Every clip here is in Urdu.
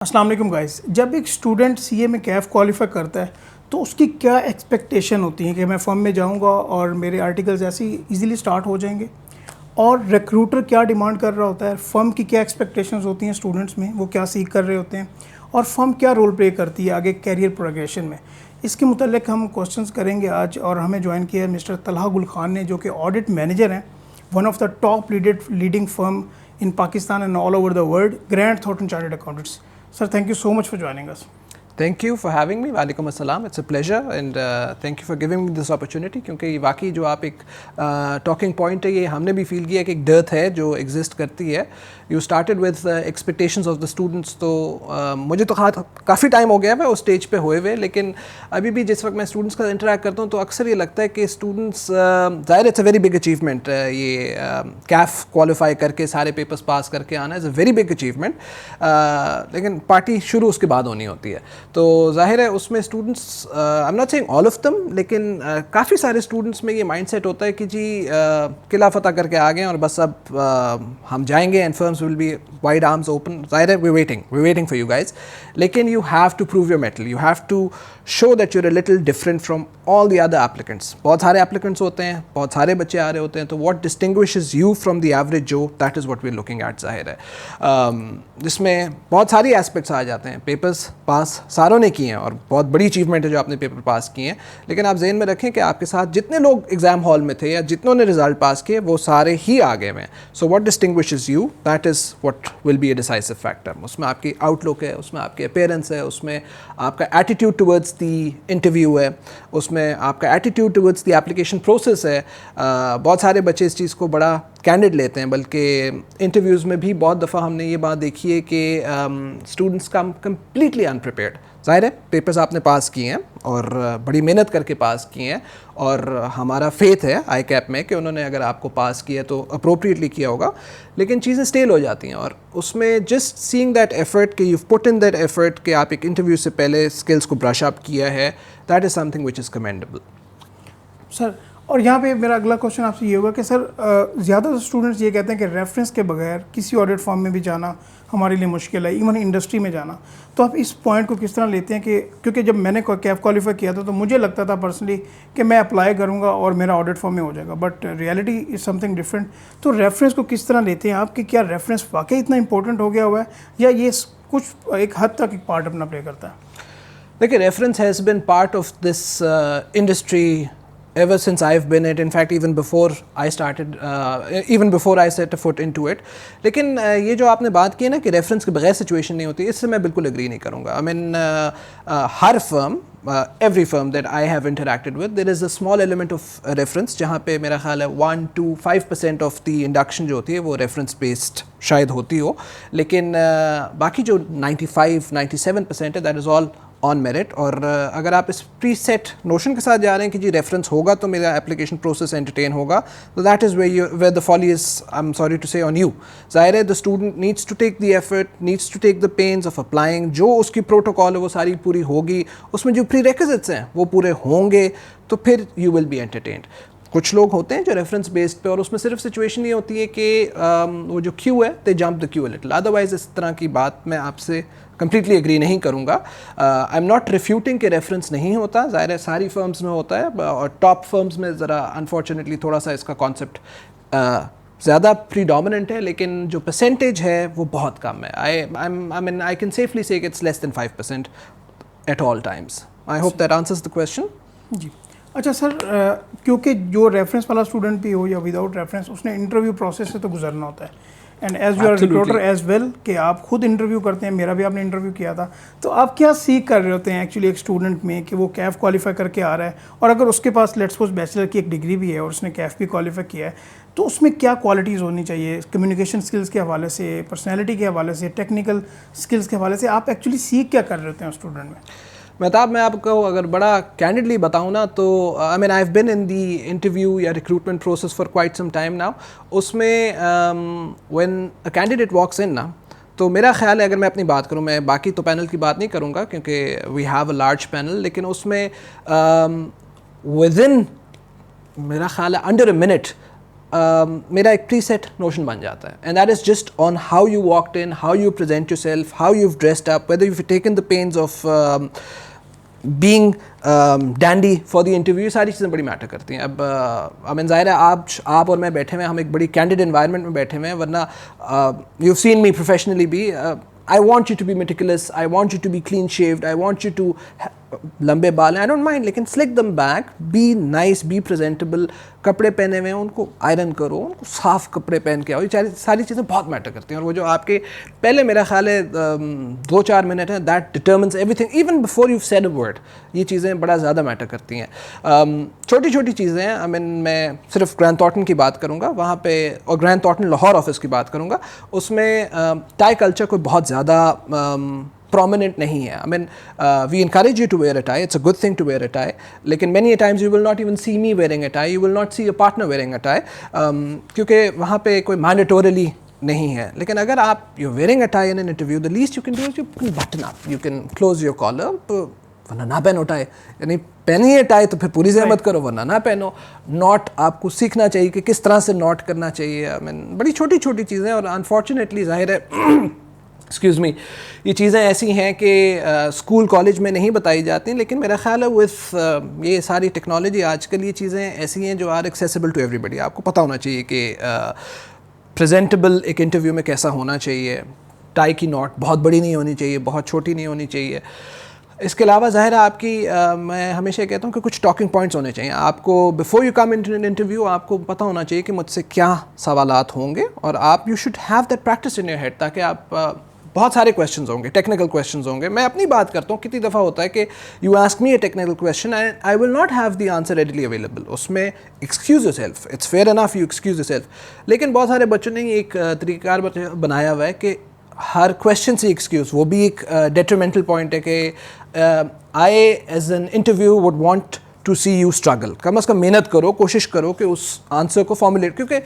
السلام علیکم گائز. جب ایک اسٹوڈنٹ سی اے میں کیف کوالیفائی کرتا ہے تو اس کی کیا ایکسپیکٹیشن ہوتی ہیں کہ میں فرم میں جاؤں گا اور میرے آرٹیکلز ایسے ہی ایزیلی اسٹارٹ ہو جائیں گے, اور ریکروٹر کیا ڈیمانڈ کر رہا ہوتا ہے, فرم کی کیا ایکسپیکٹیشنز ہوتی ہیں اسٹوڈنٹس میں, وہ کیا سیکھ کر رہے ہوتے ہیں, اور فرم کیا رول پلے کرتی ہے آگے کیریئر پروگریشن میں. اس کے متعلق ہم کوشچنز کریں گے آج, اور ہمیں جوائن کیا ہے مسٹر طلحہ گل خان نے, جو کہ آڈٹ مینیجر ہیں one of the top leading firm in Pakistan and all over the world, Grant Thornton Chartered Accountants. Sir, thank you so much for joining us. Thank you for having me. Walaikum assalam. It's a pleasure and thank you for giving me this opportunity. کیونکہ یہ واقعی جو آپ ایک ٹاکنگ پوائنٹ ہے, یہ ہم نے بھی فیل کیا کہ ایک ڈرتھ ہے جو ایگزسٹ کرتی ہے. You started with expectations of the students. تو مجھے تو کافی ٹائم ہو گیا ہے اس اسٹیج پہ ہوئے ہوئے, لیکن ابھی بھی جس وقت میں اسٹوڈنٹس کا انٹریکٹ کرتا ہوں تو اکثر یہ لگتا ہے کہ اسٹوڈنٹس, ظاہر it's a very big achievement, یہ کیف کوالیفائی کر کے سارے پیپرس پاس کر کے آنا از اے ویری بگ اچیومنٹ, لیکن پارٹی شروع اس کے بعد ہونی ہوتی ہے. تو ظاہر ہے اس میں students, I am not seeing all of them, لیکن کافی سارے اسٹوڈنٹس میں یہ مائنڈ سیٹ ہوتا ہے کہ جی قلعہ فتح کر کے آ گئے اور بس اب ہم جائیں گے, and firms will be wide arms open. ظاہر ہے we're waiting for you guys, لیکن you have to prove your mettle. You have to show that you're a little different from all the other applicants. بہت سارے applicants ہوتے ہیں, بہت سارے بچے آ رہے ہوتے ہیں, تو what distinguishes you from the average Joe, that is what we're looking at. ظاہر ہے جس میں بہت ساری aspects آ جاتے ہیں. پیپرز پاس ساروں نے کیے ہیں اور بہت بڑی اچیومنٹ ہے جو آپ نے پیپر پاس کیے ہیں, لیکن آپ ذہن میں رکھیں کہ آپ کے ساتھ جتنے لوگ ایگزام ہال میں تھے یا جتنوں نے رزلٹ پاس کیے وہ سارے ہی آگے ہوئے ہیں. So what distinguishes you, that is what will be a decisive factor. اس میں آپ کی آؤٹ لک ہے, اس میں آپ کے اپیرنس ہے, اس میں آپ کا ایٹیٹیوڈ ٹورڈز دی انٹرویو ہے, اس میں آپ کا attitude towards the application process ہے. بہت سارے بچے اس چیز کو بڑا کینڈیڈ لیتے ہیں, بلکہ انٹرویوز میں بھی بہت دفعہ ہم نے یہ بات دیکھی ہے کہ اسٹوڈنٹس کم کمپلیٹلی انپریپیئرڈ. ظاہر ہے پیپرز آپ نے پاس کیے ہیں اور بڑی محنت کر کے پاس کیے ہیں, اور ہمارا فیتھ ہے آئی کیپ میں کہ انہوں نے اگر آپ کو پاس کیا تو اپروپریٹلی کیا ہوگا, لیکن چیزیں اسٹیل ہو جاتی ہیں. اور اس میں جسٹ سینگ دیٹ ایفرٹ کہ you put in that effort کہ آپ ایک انٹرویو سے پہلے اسکلس کو برش اپ کیا ہے, that is something which is commendable. Sir, اور یہاں پہ میرا اگلا کوشچن آپ سے یہ ہوگا کہ سر زیادہ تر اسٹوڈنٹس یہ کہتے ہیں کہ ریفرنس کے بغیر کسی آڈٹ فارم میں بھی جانا ہمارے لیے مشکل ہے, ایون انڈسٹری میں جانا. تو آپ اس پوائنٹ کو کس طرح لیتے ہیں کہ کیونکہ جب میں نے کیف کوالیفائی کیا تھا تو مجھے لگتا تھا پرسنلی کہ میں اپلائی کروں گا اور میرا آڈٹ فارم میں ہو جائے گا, but reality is something different. تو ریفرنس کو کس طرح لیتے ہیں آپ کہ کیا ریفرنس واقعی اتنا امپورٹنٹ ہو گیا ہوا ہے, یا یہ کچھ ایک حد تک ایک پارٹ اپنا پلے کرتا ہے؟ دیکھیے, reference has been part of this industry ever since I've been it, in fact even before I set a foot into it. لیکن یہ جو آپ نے بات کی ہے نا کہ ریفرنس کے بغیر سچویشن نہیں ہوتی, اس سے میں بالکل اگری نہیں کروں گا. I mean Hare firm, every firm that I have interacted with, there is a small element of reference, جہاں پہ میرا خیال ہے 1 to 5% of the induction جو ہوتی ہے وہ ریفرنس بیسڈ شاید ہوتی ہو, لیکن باقی جو 95-97% ہے that is all on merit. اور اگر آپ اس پری سیٹ نوشن کے ساتھ جا رہے ہیں کہ جی ریفرنس ہوگا تو میرا اپلیکیشن پروسیس انٹرٹین ہوگا, تو that is where the folly is, I am sorry to say, on you. ظاہر ہے the student needs to take the effort, needs to take the pains of applying. جو اس کی پروٹوکال ہے وہ ساری پوری ہوگی, اس میں جو پری ریکوزٹس ہیں وہ پورے ہوں گے, تو پھر یو ول بی انٹرٹینڈ. کچھ لوگ ہوتے ہیں جو ریفرنس بیسڈ پہ, اور اس میں صرف سچویشن یہ ہوتی ہے کہ وہ جو کیو ہے they jump the queue a little. Otherwise اس طرح کی بات میں آپ سے کمپلیٹلی اگری نہیں کروں گا. آئی ایم ناٹ ریفیوٹنگ کہ ریفرنس نہیں ہوتا, ظاہر ہے ساری فرمز میں ہوتا ہے, اور ٹاپ فرمز میں ذرا انفارچونیٹلی تھوڑا سا اس کا کانسیپٹ زیادہ پری ڈومیننٹ ہے, لیکن جو پرسنٹیج ہے وہ بہت کم ہے. I mean I can safely say it's less than 5% at all times. I hope that answers the question. جی اچھا سر, کیونکہ جو ریفرنس والا اسٹوڈنٹ بھی ہو یا وداؤٹ ریفرنس, اس نے انٹرویو پروسیس سے تو گزرنا ہوتا ہے, and as you are recruiter as well کہ آپ خود انٹرویو کرتے ہیں, میرا بھی آپ نے انٹرویو کیا تھا, تو آپ کیا سیکھ کر رہے ہوتے ہیں ایکچولی ایک اسٹوڈنٹ میں کہ وہ کیف کوالیفائی کر کے آ رہا ہے, اور اگر اس کے پاس لیٹس سپوز بیچلر کی ایک ڈگری بھی ہے اور اس نے کیف بھی کوالیفائی کیا ہے, تو اس میں کیا کوالٹیز ہونی چاہیے کمیونیکیشن اسکلس کے حوالے سے, پرسنالٹی کے حوالے سے, ٹیکنیکل اسکلس کے حوالے سے, آپ ایکچولی سیکھ کیا کر رہے ہوتے ہیں اسٹوڈنٹ میں؟ مہتاب, میں آپ کو اگر بڑا کینڈیڈلی بتاؤں نا تو I mean I have been in the interview یا recruitment process for quite some time now. اس میں when a candidate walks in نا, تو میرا خیال ہے, اگر میں اپنی بات کروں, میں باقی تو پینل کی بات نہیں کروں گا کیونکہ we have a large panel, لیکن اس میں ود ان میرا خیال ہے انڈر اے منٹ میرا ایک پری سیٹ نوشن بن جاتا ہے, and that is just on how you walked in, how you present yourself, how you dressed up, whether you taken the pains of being dandy for the interview. یہ ساری چیزیں بڑی میٹر کرتی ہیں. اب امین ظاہر ہے آپ اور میں بیٹھے ہوئے ہیں, ہم ایک بڑی کینڈیڈ انوائرمنٹ میں بیٹھے ہوئے ہیں, ورنہ you have seen me professionally بھی. I want you to be meticulous, I want you to be clean shaved, I want you to لمبے بال ہیں, I don't mind, لیکن slick them back, be nice, be presentable. کپڑے پہنے ہوئے ہیں ان کو آئرن کرو, ان کو صاف کپڑے پہن کے آؤ. یہ ساری چیزیں بہت میٹر کرتی ہیں, اور وہ جو آپ کے پہلے میرا خیال ہے 2-4 منٹ ہیں, that determines everything even before you said a word. یہ چیزیں بڑا زیادہ میٹر کرتی ہیں. چھوٹی چھوٹی چیزیں ہیں. میں صرف گرینڈ تھارٹن کی بات کروں گا وہاں پہ, اور گرینڈ تھارٹن لاہور آفس کی بات کروں گا. اس میں ٹائی کلچر کوئی بہت زیادہ prominent نہیں ہے. We encourage you to wear a tie, it's a good thing to wear a tie, لیکن many a times you will not even see me wearing a tie, you will not see your partner wearing a tie, کیونکہ وہاں پہ کوئی mandatorily نہیں ہے. لیکن اگر آپ you're wearing a tie in an interview, the least you can do is you can button up, you can close your collar, ورنہ نہ پہنو ٹائی. یعنی پہنی ہے ٹائی تو پھر پوری زحمت کرو, ورنہ نہ پہنو. نوٹ آپ کو سیکھنا چاہیے کہ کس طرح سے نوٹ کرنا چاہیے. بڑی چھوٹی چھوٹی چیزیں, اور انفارچونیٹلی ظاہر ہے ایکسکیوز می, یہ چیزیں ایسی ہیں کہ اسکول کالج میں نہیں بتائی جاتی, لیکن میرا خیال ہے وتھ یہ ساری ٹیکنالوجی آج کل یہ چیزیں ایسی ہیں جو آر ایکسیسیبل ٹو ایوری بڈی. آپ کو پتہ ہونا چاہیے کہ پریزنٹیبل ایک انٹرویو میں کیسا ہونا چاہیے. ٹائی کی نوٹ بہت بڑی نہیں ہونی چاہیے, بہت چھوٹی نہیں ہونی چاہیے. اس کے علاوہ ظاہر ہے آپ کی میں ہمیشہ کہتا ہوں کہ کچھ ٹاکنگ پوائنٹس ہونے چاہیے. آپ کو before you come into an interview آپ کو پتہ ہونا چاہیے کہ مجھ سے کیا سوالات ہوں گے, اور آپ you should have that practice in your head, تاکہ آپ بہت سارے کویشچنز ہوں گے, ٹیکنیکل کویشچنز ہوں گے. میں اپنی بات کرتا ہوں, کتنی دفعہ ہوتا ہے کہ you ask me a technical question and I will not have the answer readily available. اس میں excuse yourself, it's fair enough you excuse yourself. لیکن بہت سارے بچوں نے ایک طریقہ کار بنایا ہوا ہے کہ ہر کویشچن سے ایکسکیوز, وہ بھی ایک ڈیٹرمنٹل پوائنٹ ہے کہ I as an interview would want to see you struggle. کم از کم محنت کرو, کوشش کرو کہ اس آنسر کو فارمولیٹ, کیونکہ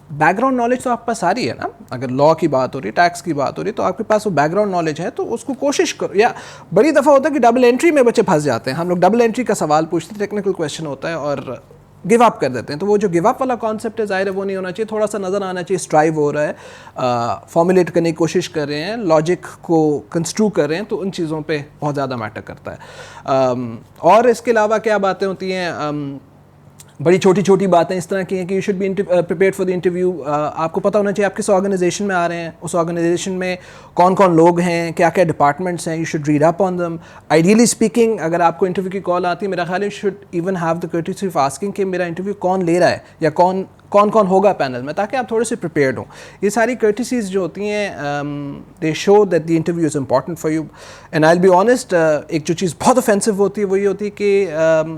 بیک گراؤنڈ نالج تو آپ کے پاس ساری ہے نا. اگر لاء کی بات ہو رہی, ٹیکس کی بات ہو رہی, تو آپ کے پاس وہ بیک گراؤنڈ نالج ہے, تو اس کو کوشش کرو. یا بڑی دفعہ ہوتا ہے کہ ڈبل انٹری میں بچے پھنس جاتے ہیں. ہم لوگ ڈبل انٹری کا سوال پوچھتے ہیں, ٹیکنیکل کویشچن ہوتا ہے, اور گیو اپ کر دیتے ہیں. تو وہ جو گیو اپ والا کانسیپٹ ہے ظاہر ہے وہ نہیں ہونا چاہیے. تھوڑا سا نظر آنا چاہیے اسٹرائیو ہو رہا ہے, فارمولیٹ کرنے کی کوشش کر رہے ہیں, لاجک کو کنسٹرو کر رہے ہیں, تو ان چیزوں پہ بہت زیادہ میٹر کرتا ہے. اور اس کے علاوہ کیا باتیں ہوتی ہیں, بڑی چھوٹی چھوٹی باتیں اس طرح کی ہیں کہ you should be prepared for the interview. آپ کو پتہ ہونا چاہیے آپ کس آرگنائزیشن میں آ رہے ہیں, اس آرگنائزیشن میں کون کون لوگ ہیں, کیا کیا ڈپارٹمنٹس ہیں. You should read up on them. Ideally speaking, اگر آپ کو انٹرویو کی کال آتی ہے, میرا خیال ہے you should even have the courtesy of asking کہ میرا انٹرویو کون لے رہا ہے, یا کون ہوگا پینل میں, تاکہ آپ تھوڑے سے پریپیئرڈ ہوں. یہ ساری کرٹیسیز جو ہوتی ہیں they show that the interview is important for you. And I will be honest, ایک جو چیز بہت اوفینسو ہوتی ہے وہ یہ ہوتی ہے کہ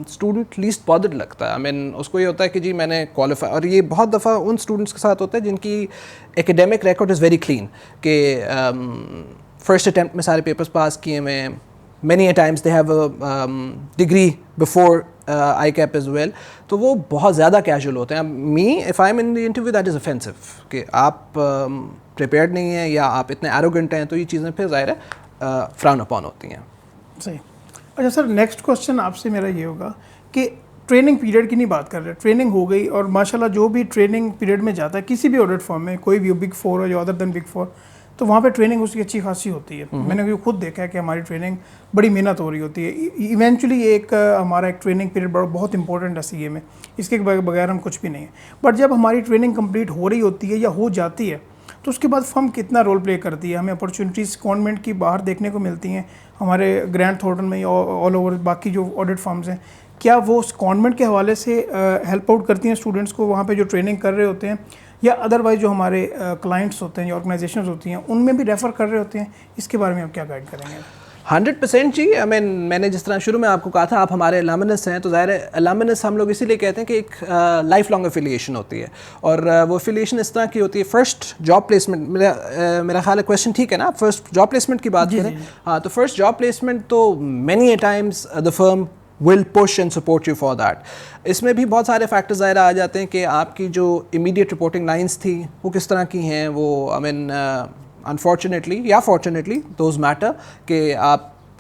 اسٹوڈنٹ لیسٹ بادرڈ لگتا ہے. اس کو یہ ہوتا ہے کہ جی میں نے کوالیفائی, اور یہ بہت دفعہ ان اسٹوڈنٹس کے ساتھ ہوتا ہے جن کی ایکیڈیمک ریکارڈ از ویری کلین, کہ فرسٹ اٹیمپٹ میں سارے پیپرز پاس کیے ہوئے ہیں. many a times they have a degree before ICAP as well, تو وہ بہت زیادہ کیجول ہوتے ہیں. me if I'm in the interview that is offensive, کہ آپ prepared نہیں ہیں یا آپ اتنے arrogant ہیں, تو یہ چیزیں پھر ظاہر ہے frown upon ہوتی ہیں. صحیح. اچھا سر, نیکسٹ کوشچن آپ سے میرا یہ ہوگا کہ ٹریننگ پیریڈ کی نہیں بات کر رہے, ٹریننگ ہو گئی, اور ماشاءاللہ جو بھی ٹریننگ پیریڈ میں جاتا ہے کسی بھی آڈٹ فارم میں, کوئی بھی بگ فور ہو یا ادر دین بگ فور, تو وہاں پہ ٹریننگ اس کی اچھی خاصی ہوتی ہے. میں نے خود دیکھا ہے کہ ہماری ٹریننگ بڑی محنت ہو رہی ہوتی ہے. ایونچولی ایک ہمارا ایک ٹریننگ پیریڈ بہت امپورٹنٹ ہے CA میں, اس کے بغیر ہم کچھ بھی نہیں ہیں. بٹ جب ہماری ٹریننگ کمپلیٹ ہو رہی ہوتی ہے یا ہو جاتی ہے, تو اس کے بعد فرم کتنا رول پلے کرتی ہے. ہمیں اپرچونیٹیز گورنمنٹ کی باہر دیکھنے کو ملتی ہیں, ہمارے گرینڈ تھارٹن میں آل اوور باقی جو آڈٹ فارمز ہیں, کیا وہ گورنمنٹ کے حوالے سے ہیلپ آؤٹ کرتی ہیں اسٹوڈنٹس کو وہاں پہ جو ٹریننگ کر رہے ہوتے ہیں, یا ادروائز جو ہمارے کلائنٹس ہوتے ہیں یا آرگنائزیشنز ہوتی ہیں ان میں بھی ریفر کر رہے ہوتے ہیں؟ اس کے بارے میں آپ کیا گائڈ کریں گے؟ 100% جی. میں نے جس طرح شروع میں آپ کو کہا تھا آپ ہمارے الامنس ہیں, تو ظاہر ہے الامنس ہم لوگ اسی لیے کہتے ہیں کہ ایک لائف لانگ افیلیشن ہوتی ہے, اور وہ افیلیشن اس طرح کی ہوتی ہے. فرسٹ جاب پلیسمنٹ, میرا خیال ہے کویشچن ٹھیک ہے نا, فرسٹ جاب پلیسمنٹ کی بات کریں. ہاں, تو فرسٹ جاب پلیسمنٹ تو many a times the firm will push and support you for that. اس میں بھی بہت سارے فیکٹر ظاہر آ جاتے ہیں کہ آپ کی جو امیڈیٹ رپورٹنگ لائنس تھی وہ کس طرح کی ہیں. وہ انفارچونیٹلی یا فارچونیٹلی دوز میٹر, کہ آپ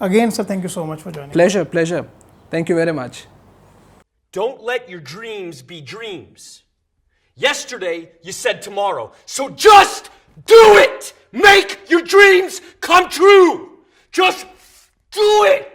Again, sir, thank you so much for joining. Pleasure. Thank you very much. Don't let your dreams be dreams. Yesterday, you said tomorrow. So just do it! Make your dreams come true! Just do it!